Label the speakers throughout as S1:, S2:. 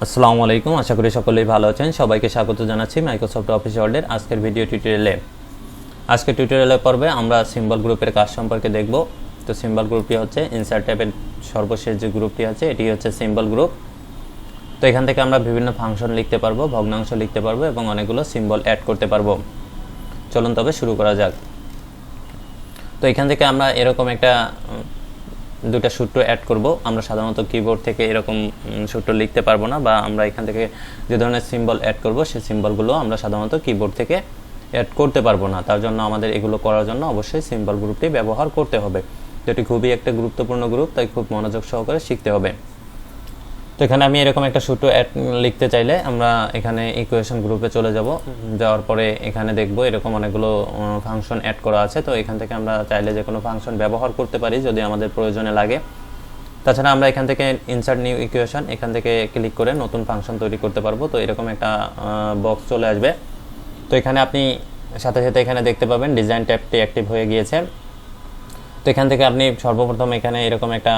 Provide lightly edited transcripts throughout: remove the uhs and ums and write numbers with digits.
S1: আসসালামু আলাইকুম, আশা করি সকলেই ভালো আছেন। সবাইকে স্বাগত জানাচ্ছি মাইক্রোসফট অফিস ওয়ার্ডের আজকের ভিডিও টিউটোরিয়ালে। আজকের টিউটোরিয়ালের পর্বে আমরা সিম্বল গ্রুপের কাজ সম্পর্কে দেখব। তো সিম্বল গ্রুপটি হচ্ছে ইনসার্ট ট্যাবের সর্বশেষ যে গ্রুপটি আছে এটি হচ্ছে সিম্বল গ্রুপ। তো এখান থেকে আমরা বিভিন্ন ফাংশন লিখতে পারবো, ভগ্নাংশ লিখতে পারবো এবং অনেকগুলো সিম্বল অ্যাড করতে পারবো। চলুন তবে শুরু করা যাক। তো এখান থেকে আমরা এরকম একটা দুটো সূত্র অ্যাড করব। আমরা সাধারণত কিবোর্ড থেকে এরকম সূত্র লিখতে পারবো না, বা আমরা এখান থেকে যে ধরনের সিম্বল অ্যাড করব সেই সিম্বলগুলো আমরা সাধারণত কিবোর্ড থেকে অ্যাড করতে পারবো না। তার জন্য আমাদের এগুলো করার জন্য অবশ্যই সিম্বল গ্রুপটি ব্যবহার করতে হবে, যেটি খুবই একটা গুরুত্বপূর্ণ গ্রুপ, তাই খুব মনোযোগ সহকারে শিখতে হবে। তো এখানে আমি এরকম একটা সূত্র লিখতে চাইলে আমরা এখানে ইকুয়েশন গ্রুপে চলে যাব। যাওয়ার পরে এখানে দেখব এরকম অনেকগুলো ফাংশন অ্যাড করা আছে। তো এখান থেকে আমরা চাইলে যে কোনো ফাংশন ব্যবহার করতে পারি যদি আমাদের প্রয়োজনে লাগে। তাছাড়া আমরা এখান থেকে ইনসার্ট নিউ ইকুয়েশন এখান থেকে ক্লিক করে নতুন ফাংশন তৈরি করতে পারবো। তো এরকম একটা বক্স চলে আসবে। তো এখানে আপনি সাথে সাথে এখানে দেখতে পাবেন ডিজাইন ট্যাবটি অ্যাক্টিভ হয়ে গিয়েছে। তো এখান থেকে আপনি সর্বপ্রথম এখানে এরকম একটা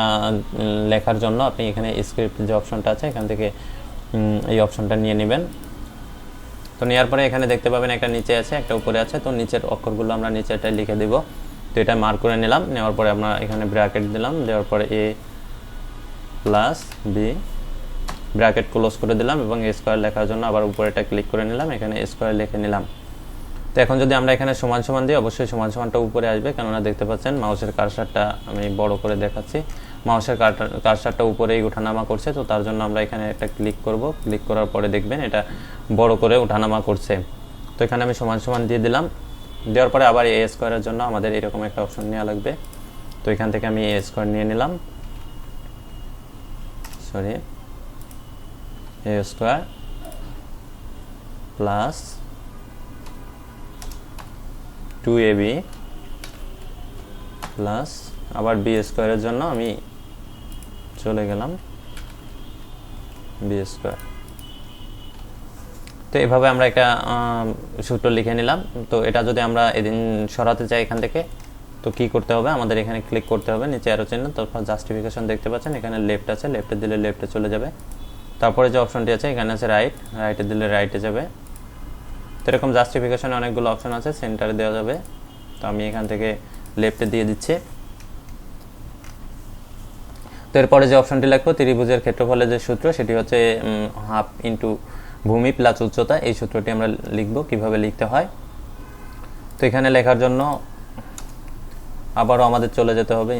S1: লেখার জন্য আপনি এখানে স্ক্রিপ্ট যে অপশনটা আছে এখান থেকে এই অপশনটা নিয়ে নেবেন। তো নেওয়ার পরে এখানে দেখতে পাবেন একটা নিচে আছে, একটা উপরে আছে। তো নিচের অক্ষরগুলো আমরা নিচেরটাই লিখে দিব। তো এটা মার্ক করে নিলাম। নেওয়ার পরে আমরা এখানে ব্র্যাকেট দিলাম, দেওয়ার পরে a plus B bracket close করে দিলাম এবং a স্কয়ার লেখার জন্য আবার উপরে এটা ক্লিক করে নিলাম, এখানে a স্কয়ার লিখে নিলাম। তো এখন যদি আমরা এখানে সমান সমান দিই অবশ্যই সমান সমানটা উপরে আসবে, কেননা দেখতে পাচ্ছেন মাউসের কার্সারটা আমি বড় করে দেখাচ্ছি, মাউসের কার্সারটা উপরেই ওঠানামা করছে। তো তার জন্য আমরা এখানে একটা ক্লিক করব, ক্লিক করার পরে দেখবেন এটা বড় করে ওঠানামা করছে। তো এখানে আমি সমান সমান দিয়ে দিলাম। দেওয়ার পরে আবার a স্কয়ারের জন্য আমাদের এরকম একটা অপশন নেওয়া লাগবে। তো এখান থেকে আমি a স্কয়ার নিয়ে নিলাম, a square plus 2ab plus আবার b স্কয়ারের জন্য আমি চলে গেলাম b স্কয়ার। তো এভাবে আমরা একটা সূত্র লিখে নিলাম। তো এটা যদি আমরা এদিন সরাতে চাই এখান থেকে, তো কি করতে হবে, আমাদের এখানে ক্লিক করতে হবে, নিচে অ্যারো চিহ্ন, তারপর জাস্টিফিকেশন দেখতে পাচ্ছেন এখানে লেফট আছে, লেফটে দিলে লেফটে চলে যাবে। তারপরে যে অপশনটি আছে এখানে আছে রাইট, রাইটে দিলে রাইটে যাবে। তো এরকম জাস্টিফিকেশনে অনেকগুলো অপশন আছে, সেন্টারে দেওয়া যাবে। তো আমি এখান থেকে লেফটে দিয়ে দিচ্ছি। তো এরপরে যে অপশনটি লিখবো ত্রিভুজের ক্ষেত্রফলের যে সূত্র সেটি হচ্ছে হাফ ইন্টু ভূমি প্লাস উচ্চতা, এই সূত্রটি আমরা লিখব। কিভাবে লিখতে হয়, তো এখানে লেখার জন্য আবারও আমাদের চলে যেতে হবে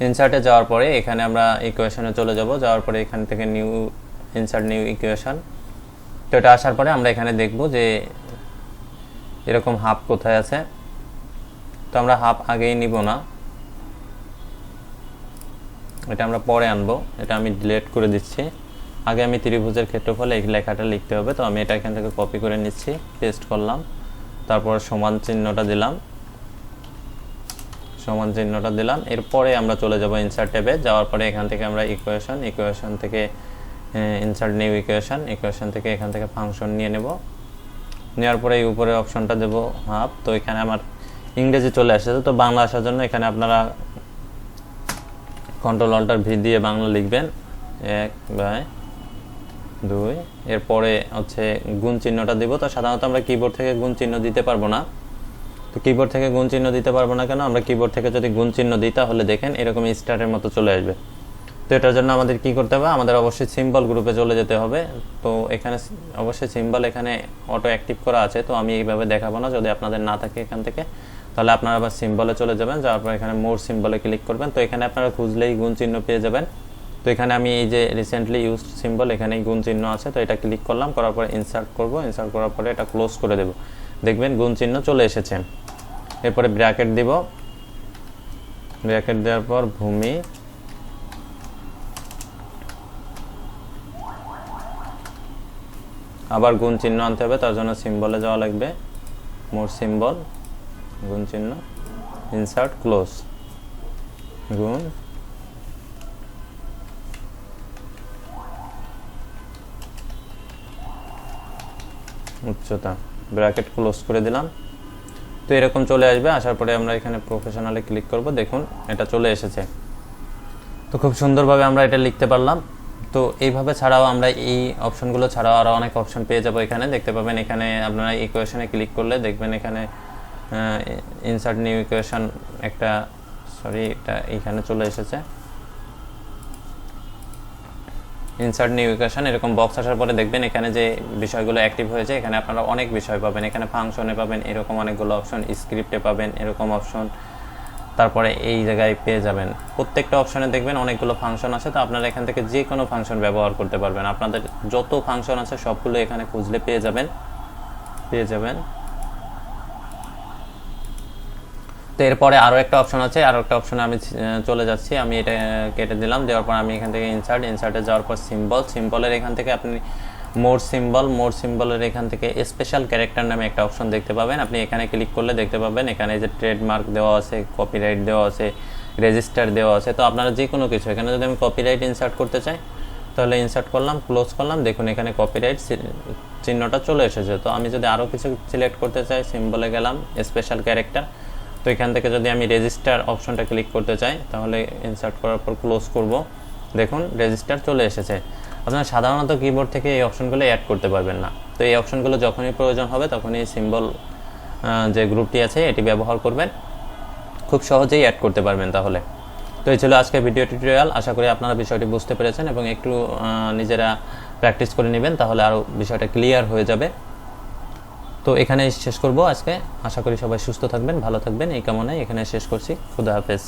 S1: ইনসার্টে যাওয়ার পরে এখানে আমরা ইকুয়েশনে চলে যাব। যাওয়ার পরে এখান থেকে ইনসার্ট নিউ ইকুয়েশন। তো এটা আসার পরে আমরা এখানে দেখব যে এরকম হাফ কোথায় আছে। তো আমরা হাফ আগেই নিব না, এটা আমরা পরে আনবো, এটা আমি ডিলিট করে দিচ্ছি। আগে আমি ত্রিভুজের ক্ষেত্রফলে এই লেখাটা লিখতে হবে। তো আমি এটা এখান থেকে কপি করে নিচ্ছি, পেস্ট করলাম, তারপর সমান চিহ্নটা দিলাম, এরপরে আমরা চলে যাব ইনসার্ট ট্যাবে। যাওয়ার পরে এখান থেকে আমরা ইকুয়েশন থেকে ইনসার্ট নিউ ইকুয়েশন থেকে এখান থেকে ফাংশন নিয়ে নেব। নেওয়ার পরে এই উপরে অপশনটা দেব হাফ। তো এখানে আমার ইংরেজি চলে আসছে, তো বাংলা আসার জন্য এখানে আপনারা কন্ট্রোল অল্টার ভি দিয়ে বাংলা লিখবেন 1/2। এরপরে হচ্ছে গুণ চিহ্নটা দেব। তো সাধারণত আমরা কিবোর্ড থেকে গুণ চিহ্ন দিতে পারবো না। তো কিবোর্ড থেকে গুণ চিহ্ন দিতে পারবো না কেন, আমরা কিবোর্ড থেকে যদি গুণ চিহ্ন দিই তাহলে দেখেন এরকম স্টারের মতো চলে আসবে। তো এটার জন্য আমাদের কি করতে হবে, আমাদের অবশ্যই সিম্বল গ্রুপে চলে যেতে হবে। তো এখানে অবশ্যই সিম্বল এখানে অটো অ্যাক্টিভ করা আছে। তো আমি এইভাবে দেখাবো না, যদি আপনাদের না থাকে এখান থেকে তাহলে আপনারা আবার সিম্বলে চলে যাবেন। যাওয়ার পর এখানে মোর সিম্বলে ক্লিক করবেন। তো এখানে আপনারা খুঁজলেই গুণ চিহ্ন পেয়ে যাবেন। তো এখানে আমি এই যে রিসেন্টলি ইউজড সিম্বল এখানেই গুণ চিহ্ন আছে। তো এটা ক্লিক করলাম, করার পরে ইনসার্ট করব, ইনসার্ট করার পরে এটা ক্লোজ করে দেব, দেখবেন গুণ চিহ্ন চলে এসেছে। এরপরে ব্র্যাকেট দিব, ব্র্যাকেট দেওয়ার পর ভূমি আবার গুণ চিহ্ন আনতে হবে, তার জন্য সিম্বলে যাওয়া লাগবে, মোর সিম্বল, গুণ চিহ্ন, ইনসার্ট, ক্লোজ, গুণ উচ্চতা, ব্র্যাকেট ক্লোজ করে দিলাম। তো এরকম চলে আসবে। আসার পরে আমরা এখানে প্রফেশনালে ক্লিক করব, দেখুন এটা চলে এসেছে। তো খুব সুন্দরভাবে আমরা এটা লিখতে পারলাম। তো এইভাবে ছাড়াও আমরা এই অপশনগুলো ছাড়াও আরও অনেক অপশন পেয়ে যাবো। এখানে দেখতে পাবেন, এখানে আপনারা ইকুয়েশনে ক্লিক করলে দেখবেন এখানে ইনসার্ট নিউ ইকুয়েশন একটা, সরি এটা এইখানে চলে এসেছে, ইনসার্ট নিউ ইকুয়েশন এরকম বক্স আসার পরে দেখবেন এখানে যে বিষয়গুলো অ্যাক্টিভ হয়েছে, এখানে আপনারা অনেক বিষয় পাবেন। এখানে ফাংশনে পাবেন এরকম অনেকগুলো অপশন, স্ক্রিপ্টে পাবেন এরকম অপশন, তারপরে এই জায়গায় পেয়ে যাবেন প্রত্যেকটা অপশনে দেখবেন অনেকগুলো ফাংশন আছে। তো আপনারা এখান থেকে যে কোনো ফাংশন ব্যবহার করতে পারবেন। আপনাদের যত ফাংশন আছে সবগুলো এখানে খুঁজলে পেয়ে যাবেন। তো এরপরে আরও একটা অপশন আছে, আরও একটা অপশনে আমি চলে যাচ্ছি, আমি এটা কেটে দিলাম। দেওয়ার পর আমি এখান থেকে ইনসার্টে যাওয়ার পর সিম্বলের এখান থেকে আপনি মোর সিম্বলের এখান থেকে স্পেশাল ক্যারেক্টার নামে একটা অপশন দেখতে পাবেন। আপনি এখানে ক্লিক করলে দেখতে পাবেন এখানে যে ট্রেডমার্ক দেওয়া আছে, কপিরাইট দেওয়া আছে, রেজিস্টার দেওয়া আছে। তো আপনারা যে কোনো কিছু, এখানে যদি আমি কপিরাইট ইনসার্ট করতে চাই তাহলে ইনসার্ট করলাম, ক্লোজ করলাম, দেখুন এখানে কপিরাইট চিহ্নটা চলে এসেছে। তো আমি যদি আরও কিছু সিলেক্ট করতে চাই, সিম্বলে গেলাম, স্পেশাল ক্যারেক্টার, তো এখান থেকে যদি আমি রেজিস্টার অপশনটা ক্লিক করতে চাই তাহলে ইনসার্ট করার পর ক্লোজ করব, দেখুন রেজিস্টার চলে এসেছে। আপনারা সাধারণত কিবোর্ড থেকে এই অপশনগুলো অ্যাড করতে পারবেন না। তো এই অপশনগুলো যখনই প্রয়োজন হবে তখনই সিম্বল যে গ্রুপটি আছে এটি ব্যবহার করবেন, খুব সহজেই অ্যাড করতে পারবেন তাহলে। তো এই ছিল আজকের ভিডিও টিউটোরিয়াল। আশা করি আপনারা বিষয়টি বুঝতে পেরেছেন এবং একটু নিজেরা প্র্যাকটিস করে নেবেন, তাহলে আরও বিষয়টা ক্লিয়ার হয়ে যাবে। তো এখানে শেষ করব আজকে। আশা করি সবাই সুস্থ থাকবেন, ভালো থাকবেন, এই কামনায় এখানে শেষ করছি। খুদা হাফেজ।